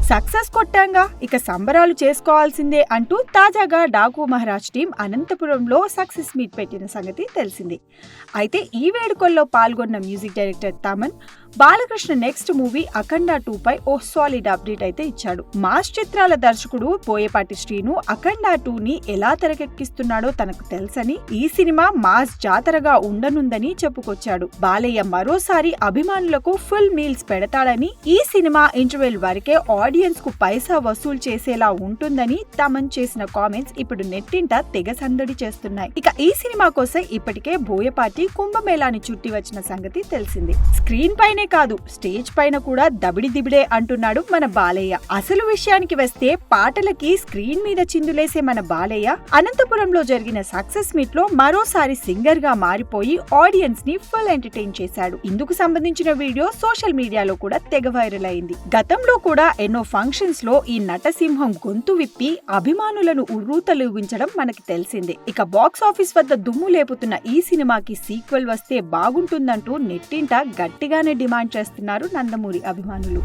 Success కొట్టాంగా ఇక సంబరాలు చేసుకోవాల్సిందే అంటూ తాజాగా డాకు మహారాజ్ టీం అనంతపురంలో సక్సెస్ మీట్ పెట్టిన సంగతి తెలిసింది. అయితే ఈ వేడుకల్లో పాల్గొన్న music director Thaman Balakrishna next movie Akhanda 2 పై ఓ సాలిడ్ అప్డేట్ అయితే ఇచ్చాడు. మాస్ చిత్రాల దర్శకుడు బోయపాటి శ్రీను అఖండ 2 ని ఎలా తెరకెక్కిస్తున్నాడో తనకు తెలుసని, ఈ సినిమా మాస్ జాతరగా ఉండనుందని చెప్పుకొచ్చాడు. బాలయ్య మరోసారి అభిమానులకు ఫుల్ మీల్స్ పెడతాడని, ఈ సినిమా ఇంటర్వెల్ వరకే ఆడియన్స్ కు పైసా వసూలు చేసేలా ఉంటుందని తమన్ చేసిన కామెంట్స్ ఇప్పుడు నెట్టింట తెగ సందడి చేస్తున్నాయి. ఇక ఈ సినిమా కోసం ఇప్పటికే బోయపాటి కుంభమేళాని చుట్టి వచ్చిన సంగతి తెలిసింది. స్క్రీన్ పైనే కాదు స్టేజ్ పైన కూడా దబిడి దిబిడే అంటున్నాడు మన బాలయ్య. అసలు విషయానికి వస్తే పాటలకి స్క్రీన్ మీద చిందులేసే మన బాలయ్య అనంతపురంలో జరిగిన సక్సెస్ మీట్ లో మరోసారి సింగర్ గా మారిపోయి ఆడియన్స్ ని ఫుల్ ఎంటర్టైన్ చేశాడు. ఇందుకు సంబంధించిన వీడియో సోషల్ మీడియాలో కూడా తెగ వైరల్ అయింది. గతంలో కూడా ఎన్నో ఫంక్షన్స్ లో ఈ నటసింహం గొంతు విప్పి అభిమానులను ఉర్రూతలూగించడం మనకి తెలిసిందే. ఇక బాక్స్ ఆఫీస్ వద్ద దుమ్ము లేపుతున్న ఈ సినిమాకి సీక్వెల్ వస్తే బాగుంటుందంటూ నెట్టింట గట్టిగానే డిమాండ్ చేస్తున్నారు నందమూరి అభిమానులు.